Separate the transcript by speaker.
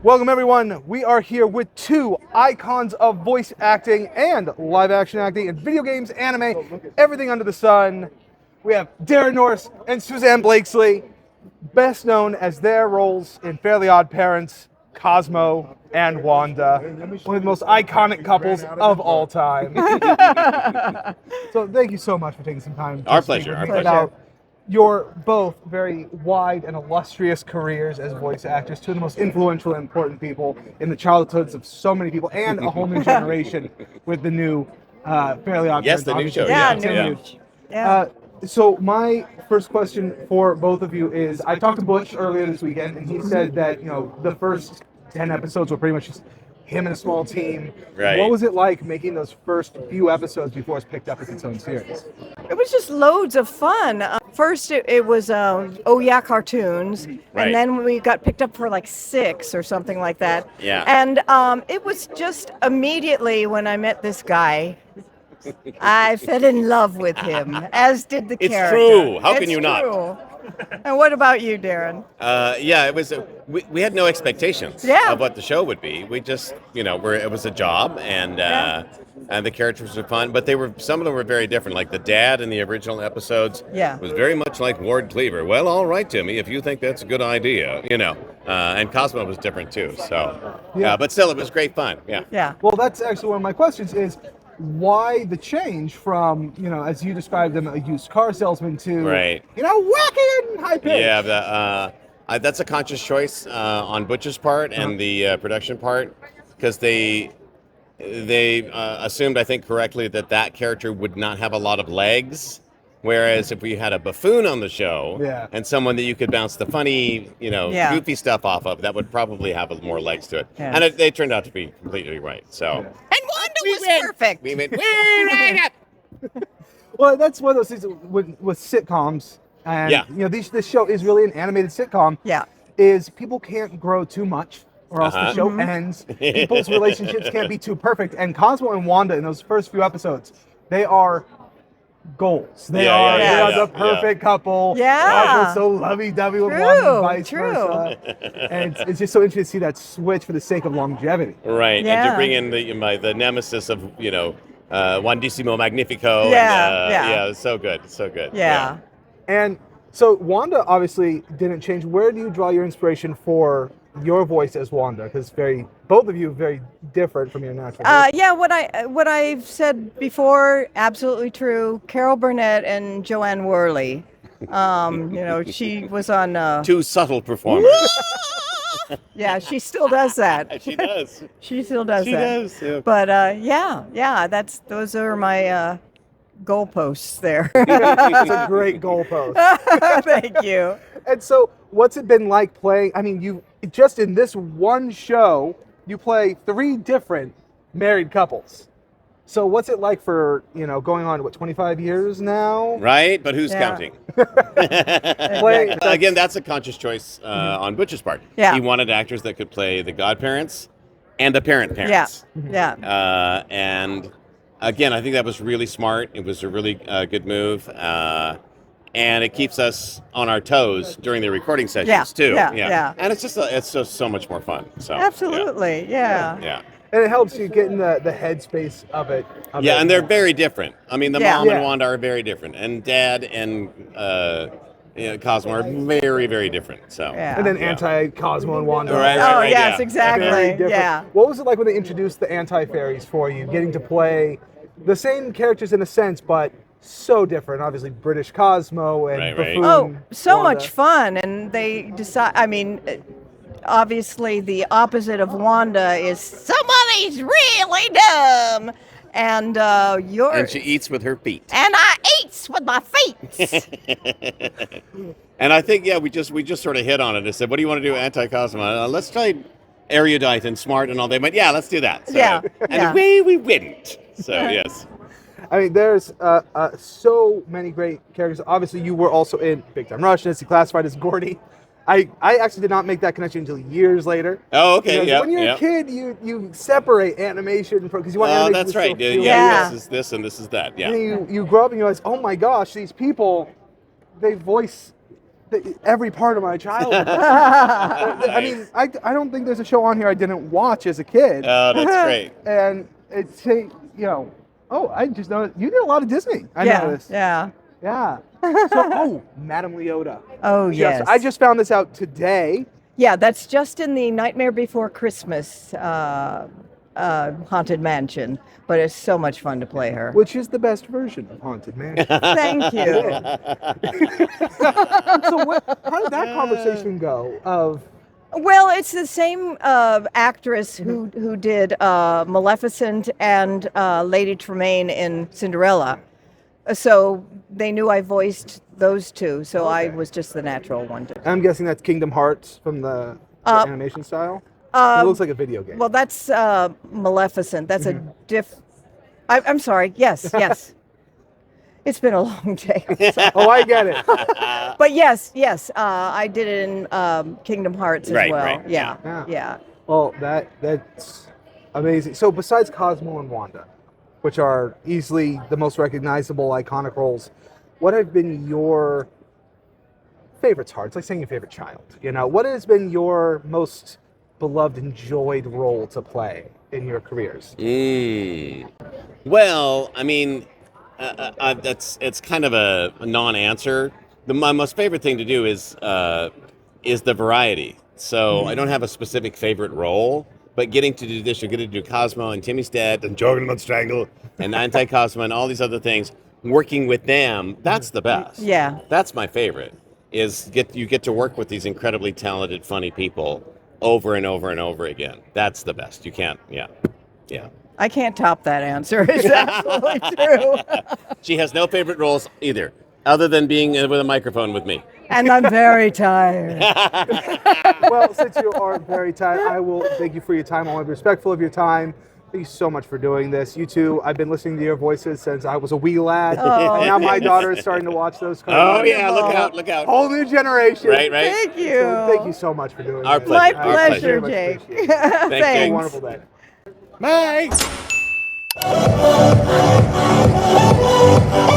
Speaker 1: Welcome, everyone. We are here with two icons of voice acting and live action acting in video games, anime, everything under the sun. We have Darren Norris and Susanne Blakeslee, best known as their roles in Fairly OddParents, Cosmo and Wanda, one of the most iconic couples of all time. So thank you so much for taking some time.
Speaker 2: Our pleasure.
Speaker 1: About your both very wide and illustrious careers as voice actors, two of the most influential and important people in the childhoods of so many people, and a whole new generation with the new Fairly OddParents.
Speaker 2: Yes, the new show.
Speaker 1: So my first question for both of you is, I talked to Butch earlier this weekend, and he said that, you know, the first 10 episodes were pretty much just him and a small team.
Speaker 2: Right.
Speaker 1: What was it like making those first few episodes before it's picked up as its own series?
Speaker 3: It was just loads of fun. First, it was Oh Yeah cartoons,
Speaker 2: Right.
Speaker 3: and then we got picked up for like 6 or something like that.
Speaker 2: Yeah.
Speaker 3: And it was just immediately when I met this guy, I fell in love with him, as did the
Speaker 2: It's
Speaker 3: character.
Speaker 2: true. How can
Speaker 3: It's
Speaker 2: you not?
Speaker 3: true. And what about you, Darren?
Speaker 2: Yeah, it was. We had no expectations of what the show would be. We just, it was a job, and the characters were fun. But some of them were very different. Like the dad in the original episodes was very much like Ward Cleaver. Well, all right, Timmy, if you think that's a good idea, And Cosmo was different too. So, but still, it was great fun. Yeah.
Speaker 1: Well, that's actually one of my questions is, why the change from, as you described them, a used car salesman to, wacky and high pitch?
Speaker 2: Yeah, that's a conscious choice on Butch's part and the production part, because they assumed, I think correctly, that character would not have a lot of legs. Whereas if we had a buffoon on the show and someone that you could bounce the funny, goofy stuff off of, that would probably have more legs to it. Yeah. And they turned out to be completely right. So.
Speaker 3: And Wanda was perfect.
Speaker 2: We went way right up.
Speaker 1: Well, that's one of those things with sitcoms. And, this show is really an animated sitcom.
Speaker 3: Yeah.
Speaker 1: Is people can't grow too much, or else the show ends. People's relationships can't be too perfect. And Cosmo and Wanda in those first few episodes, they are goals. They are the perfect couple.
Speaker 3: Yeah.
Speaker 1: So lovey-dovey with Wanda and vice versa. And it's just so interesting to see that switch for the sake of longevity.
Speaker 2: Right.
Speaker 3: Yeah.
Speaker 2: And to bring in the nemesis of, Wandissimo Magnifico. So good. So good.
Speaker 3: Yeah.
Speaker 1: And so Wanda obviously didn't change. Where do you draw your inspiration for your voice as Wanda? Because both of you are very different from your natural voice.
Speaker 3: What I've said before, absolutely true. Carol Burnett and Joanne Worley. She was on.
Speaker 2: Two subtle performers.
Speaker 3: Yeah, she still does that.
Speaker 2: She does.
Speaker 3: She still does
Speaker 2: she
Speaker 3: that.
Speaker 2: Does. Yeah.
Speaker 3: But those are my goalposts there.
Speaker 1: It's a great goalpost.
Speaker 3: Thank you.
Speaker 1: And so, what's it been like playing? I mean, you just in this one show, you play 3 different married couples. So, what's it like for going on 25 years now?
Speaker 2: Right, but who's counting? Again, that's a conscious choice on Butch's part.
Speaker 3: Yeah.
Speaker 2: He wanted actors that could play the godparents and the parents.
Speaker 3: Yeah.
Speaker 2: And again, I think that was really smart. It was a really good move. And it keeps us on our toes during the recording sessions too.
Speaker 3: Yeah.
Speaker 2: And it's just so much more fun. So
Speaker 3: absolutely, yeah.
Speaker 1: And it helps you get in the headspace of it.
Speaker 2: And they're very different. I mean, the mom and Wanda are very different, and Dad and Cosmo are very, very different. So
Speaker 1: and then anti-Cosmo and Wanda.
Speaker 2: Right,
Speaker 3: yes, exactly. Yeah.
Speaker 1: What was it like when they introduced the anti-fairies for you, getting to play the same characters in a sense, but so different? Obviously, British Cosmo and buffoon.
Speaker 3: Oh, so
Speaker 1: Wanda.
Speaker 3: much fun, and they decide. I mean, obviously, the opposite of Wanda is somebody's really dumb, and
Speaker 2: and she eats with her feet.
Speaker 3: And I eats with my feet.
Speaker 2: And I think we just sort of hit on it. I said, "What do you want to do, anti-Cosmo? Let's try erudite and smart and all." They went, "Yeah, let's do that." So, and away we went. So yes.
Speaker 1: I mean, there's so many great characters. Obviously, you were also in Big Time Rush, and classified as Gordy. I actually did not make that connection until years later.
Speaker 2: Oh, okay.
Speaker 1: When you're a kid, you separate animation from, because you want animation.
Speaker 2: That's
Speaker 1: to
Speaker 2: right.
Speaker 1: feel
Speaker 2: This is this and this is that. Yeah.
Speaker 1: And you grow up and you realize, oh my gosh, these people, they voice every part of my childhood. I mean, I don't think there's a show on here I didn't watch as a kid.
Speaker 2: Oh, that's great.
Speaker 1: And it's, you know, oh, I just noticed you did a lot of Disney. I noticed.
Speaker 3: Yeah.
Speaker 1: Yeah. So, Madame Leota.
Speaker 3: Oh, yes.
Speaker 1: I just found this out today.
Speaker 3: Yeah, that's just in the Nightmare Before Christmas Haunted Mansion, but it's so much fun to play her.
Speaker 1: Which is the best version of Haunted Mansion.
Speaker 3: Thank you.
Speaker 1: So how did that conversation go?
Speaker 3: Well, it's the same actress who did Maleficent and Lady Tremaine in Cinderella. So they knew I voiced those two, so I was just the natural one.
Speaker 1: I'm guessing that's Kingdom Hearts from the animation style? It looks like a video game.
Speaker 3: Well, that's Maleficent. That's a I'm sorry. Yes. It's been a long day.
Speaker 1: Oh, I get it.
Speaker 3: But yes. I did it in Kingdom Hearts as well.
Speaker 2: Right.
Speaker 3: Yeah.
Speaker 1: Well, that's amazing. So besides Cosmo and Wanda, which are easily the most recognizable, iconic roles, what have been your favorites? Hard. It's like saying your favorite child. You know, what has been your most beloved, enjoyed role to play in your careers?
Speaker 2: Well, I mean, it's kind of a non-answer. My most favorite thing to do is the variety. So I don't have a specific favorite role, but getting to do this, you're going to do Cosmo and Timmy's Dead and Jogging About Strangle and Anti-Cosmo and all these other things. Working with them, that's the best.
Speaker 3: Yeah.
Speaker 2: That's my favorite. You get to work with these incredibly talented, funny people over and over and over again. That's the best. You can't. Yeah.
Speaker 3: I can't top that answer. It's absolutely true.
Speaker 2: She has no favorite roles either, other than being with a microphone with me.
Speaker 3: And I'm very tired.
Speaker 1: Well, since you are very tired, I will thank you for your time. I want to be respectful of your time. Thank you so much for doing this. You two, I've been listening to your voices since I was a wee lad.
Speaker 3: Oh,
Speaker 1: and now my daughter is starting to watch those cartoons.
Speaker 2: Oh, yeah, look out.
Speaker 1: Whole new generation.
Speaker 2: Right.
Speaker 3: Thank you.
Speaker 1: So thank you so much for doing
Speaker 2: Our
Speaker 1: this.
Speaker 2: pleasure.
Speaker 3: My
Speaker 2: Our
Speaker 3: pleasure,
Speaker 1: Very much
Speaker 3: Jake.
Speaker 1: appreciate it. Have a
Speaker 3: Thanks.
Speaker 1: wonderful day.
Speaker 2: Bye.